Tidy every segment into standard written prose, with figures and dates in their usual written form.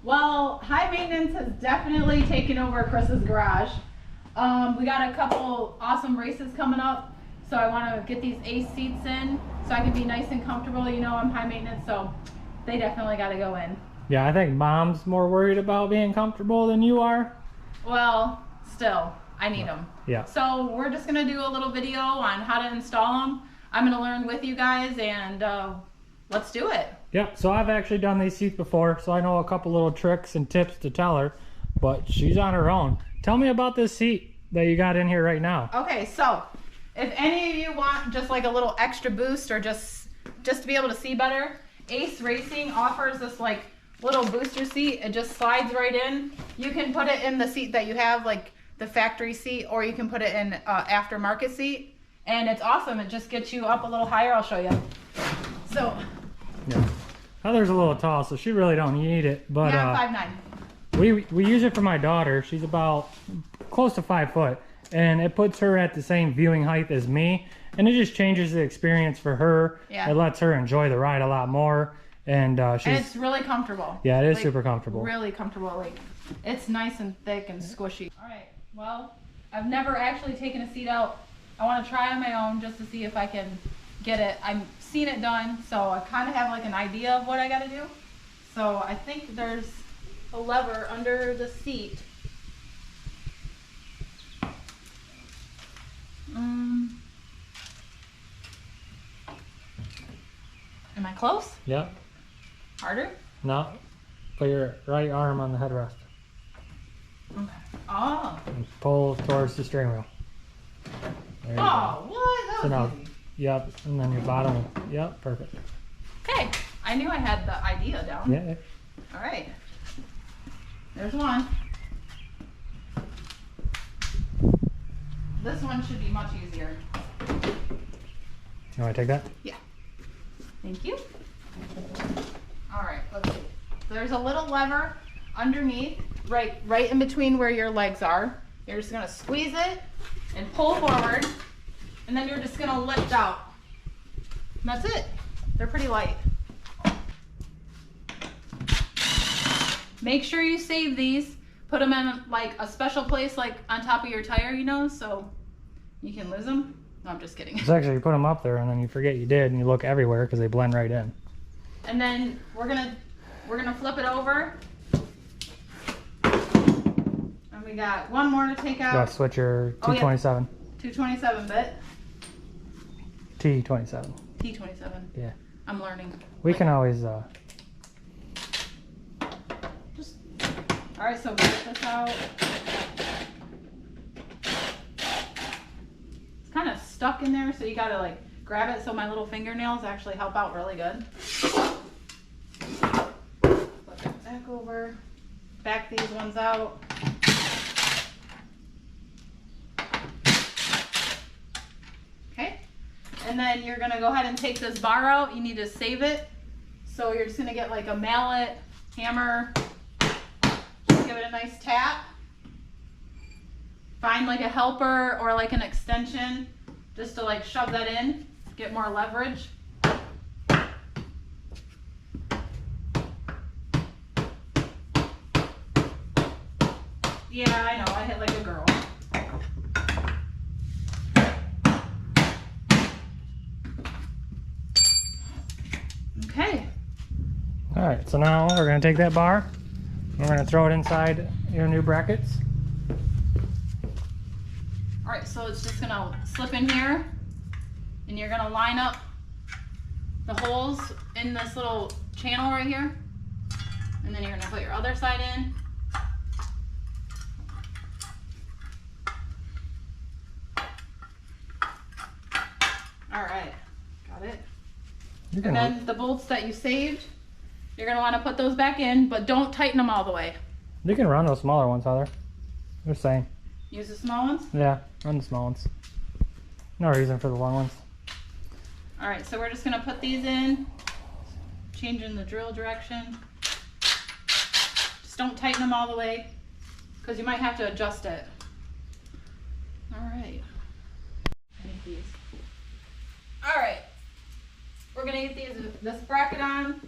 Well, high maintenance has definitely taken over Chris's garage. We got a couple awesome races coming up, so I want to get these ace seats in so I can be nice and comfortable. You know, I'm high maintenance, so they definitely got to go in. Yeah, I think Mom's more worried about being comfortable than you are. Well, still, I need them. Yeah. So we're just going to do a little video on how to install them. I'm going to learn with you guys, and let's do it. Yeah, so I've actually done these seats before, so I know a couple little tricks and tips to tell her, but she's on her own. Tell me about this seat that you got in here right now. Okay, so if any of you want just like a little extra boost or just to be able to see better, Ace Racing offers this like little booster seat. It just slides right in. You can put it in the seat that you have, like the factory seat, or you can put it in aftermarket seat, and it's awesome. It just gets you up a little higher. I'll show you. So yeah, Heather's a little tall, so she really don't need it, but yeah, I'm 5'9". we use it for my daughter. She's about close to 5 foot, and it puts her at the same viewing height as me, and it just changes the experience for her. Yeah. It lets her enjoy the ride a lot more, and it's really comfortable. Yeah, it is like, super comfortable. Really comfortable. Like, it's nice and thick and squishy. All right, well, I've never actually taken a seat out. I want to try on my own just to see if I can get it. I've seen it done, so I kind of have like an idea of what I got to do. So I think there's a lever under the seat. Am I close? Yep. Harder? No. Put your right arm on the headrest. Okay. Oh. And pull towards the steering wheel. There you go. What? That was now, easy. yep, and then your bottom. Yep, perfect. Okay. I knew I had the idea down. Yeah. All right. There's one. This one should be much easier. You want to take that? Yeah. Thank you. All right, let's see. There's a little lever underneath, right in between where your legs are. You're just gonna squeeze it and pull forward, and then you're just gonna lift out. And that's it. They're pretty light. Make sure you save these. Put them in like a special place, like on top of your tire, you know, so you can lose them. No, I'm just kidding. It's actually, you put them up there and then you forget you did, and you look everywhere because they blend right in. And then we're gonna flip it over. And we got one more to take out. You gotta switch your 227. 227 bit. T27. T27. Yeah. I'm learning. We can always Just. All right, so get this out. It's kind of stuck in there, so you gotta like grab it so my little fingernails actually help out really good. Flip it back over. Back these ones out. Okay. And then you're gonna go ahead and take this bar out. You need to save it. So you're just gonna get like a mallet, hammer, just give it a nice tap. Find like a helper or like an extension just to like shove that in, get more leverage. Yeah, I know, I hit like a girl. Okay. all right, so now we're gonna take that bar, we're gonna throw it inside your new brackets. All right, so it's just gonna slip in here, and you're gonna line up the holes in this little channel right here, and then you're gonna put your other side in. All right, got it. And then the bolts that you saved, you're gonna wanna put those back in, but don't tighten them all the way. You can run those smaller ones, Heather. They're the same. Use the small ones? Yeah, run the small ones. No reason for the long ones. All right, so we're just gonna put these in, changing the drill direction. Just don't tighten them all the way, because you might have to adjust it. All right. I need these. All right, we're gonna get this bracket on.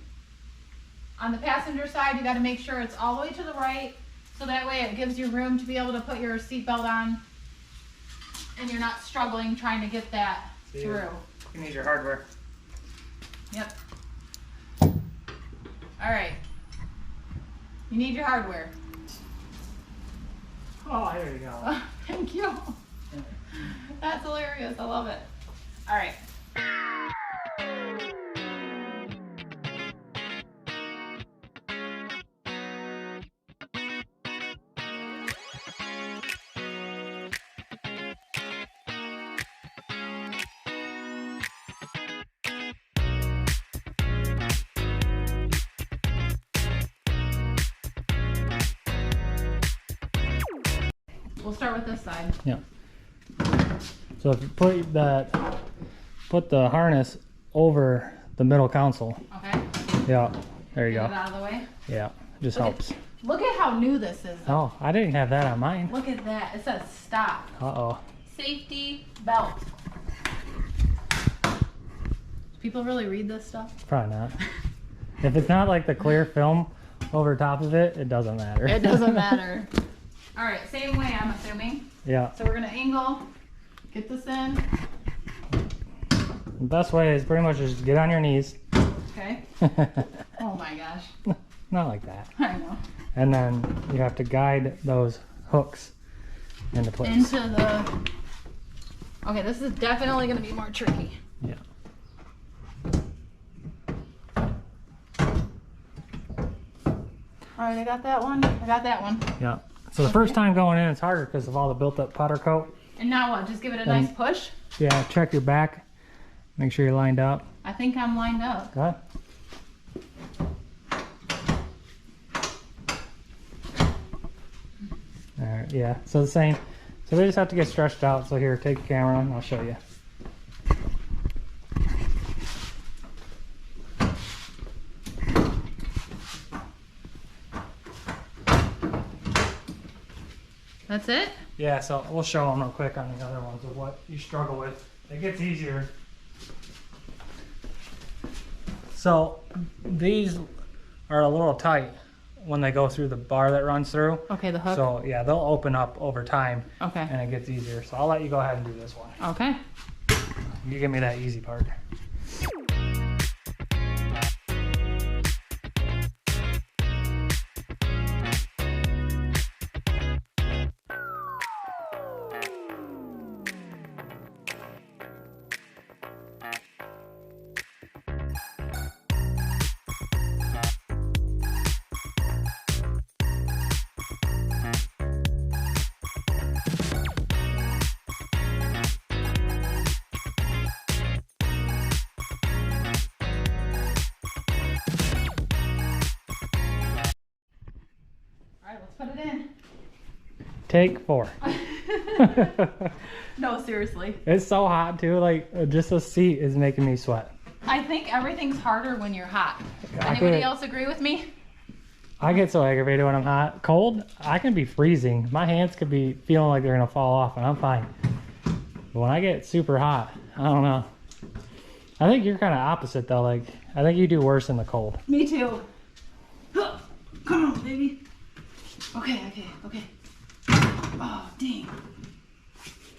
On the passenger side, you got to make sure it's all the way to the right, so that way it gives you room to be able to put your seatbelt on, and you're not struggling trying to get that through. You need your hardware. Yep. All right. You need your hardware. Oh, there you go. Oh, thank you. That's hilarious. I love it. All right. We'll start with this side. Yeah. So if you put the harness over the middle console. Okay. Yeah. There you Get go. it out of the way. Yeah. Just helps. Look at how new this is. Oh, I didn't have that on mine. Look at that. It says stop. Uh-oh. Safety belt. Do people really read this stuff? Probably not. If it's not like the clear film over top of it, it doesn't matter. It doesn't matter. All right, same way I'm assuming. Yeah. So we're gonna angle, get this in. The best way is pretty much just get on your knees. Okay. Oh my gosh. Not like that. I know. And then you have to guide those hooks into place. Into the. Okay, this is definitely gonna be more tricky. Yeah. All right, I got that one. I got that one. Yeah. So the first time going in, it's harder because of all the built-up powder coat. And now what? Just give it a nice push? Yeah, check your back. Make sure you're lined up. I think I'm lined up. Good. Alright, yeah, so the same. So they just have to get stretched out. So here, take the camera and I'll show you. That's it? Yeah, so we'll show them real quick on the other ones of what you struggle with. It gets easier. So these are a little tight when they go through the bar that runs through. Okay, the hook. So yeah, they'll open up over time. Okay. And it gets easier. So I'll let you go ahead and do this one. Okay. You give me that easy part. Put it in. Take 4. No, seriously. It's so hot too, like just the seat is making me sweat. I think everything's harder when you're hot. I Anybody could- else agree with me? I get so aggravated when I'm hot. Cold, I can be freezing. My hands could be feeling like they're gonna fall off and I'm fine. But when I get super hot, I don't know. I think you're kind of opposite though. Like, I think you do worse in the cold. Me too. Come on, baby. Okay. Oh, dang.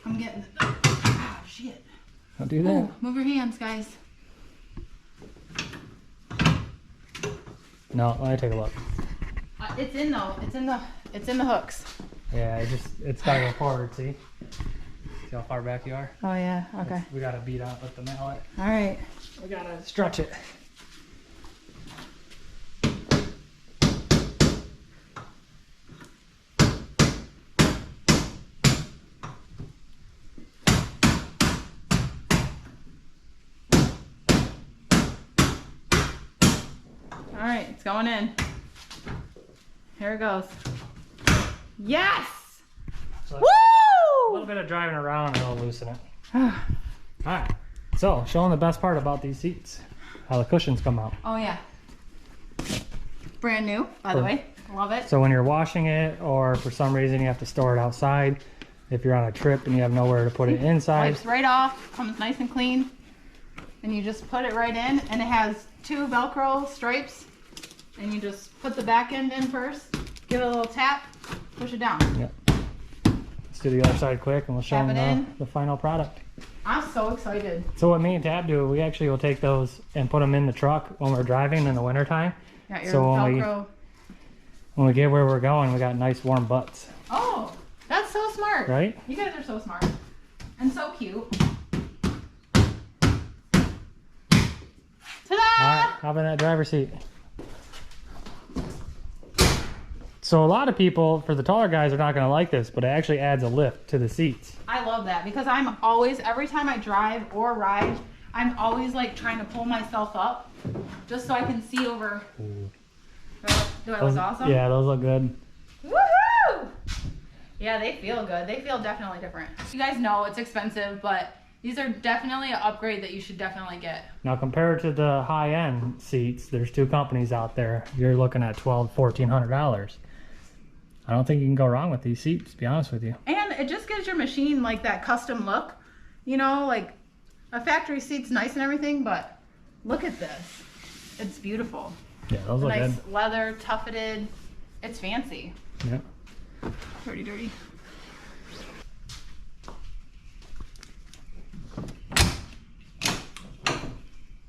I'm getting ah, shit. Don't do that. Ooh, move your hands, guys. No, let me take a look. It's in though. It's in the hooks. Yeah, it's gotta go forward, see? See how far back you are? Oh yeah, okay. We gotta beat out with the mallet. All right. We gotta stretch it. All right, it's going in. Here it goes. Yes! So Woo! a little bit of driving around and it'll loosen it. Alright, so showing the best part about these seats, how the cushions come out. Oh yeah. Brand new, by the way. Love it. So when you're washing it or for some reason you have to store it outside, if you're on a trip and you have nowhere to put it inside. Wipes right off, comes nice and clean. And you just put it right in, and it has 2 Velcro stripes and you just put the back end in first, give it a little tap, push it down. Yep. Let's do the other side quick and we'll show Tap it them in. the final product. I'm so excited. So what me and Tab do, we actually will take those and put them in the truck when we're driving in the wintertime. Got your So Velcro. when we get where we're going, we got nice warm butts. Oh, that's so smart. Right? You guys are so smart. And so cute. Ta-da! Alright, hop in that driver's seat. So a lot of people, for the taller guys, are not going to like this, but it actually adds a lift to the seats. I love that because I'm always, every time I drive or ride, I'm always like trying to pull myself up just so I can see over. Do I look awesome? Yeah, those look good. Woohoo! Yeah, they feel good. They feel definitely different. You guys know it's expensive, but these are definitely an upgrade that you should definitely get. Now compared to the high-end seats, there's two companies out there. You're looking at $1,400. I don't think you can go wrong with these seats, to be honest with you. And it just gives your machine like that custom look. You know, like a factory seat's nice and everything, but look at this. It's beautiful. Yeah, those look Nice good. leather, tufted. It's fancy. Yeah. Dirty, dirty.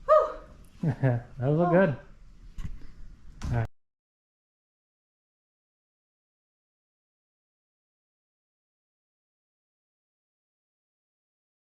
Whew. Those look good.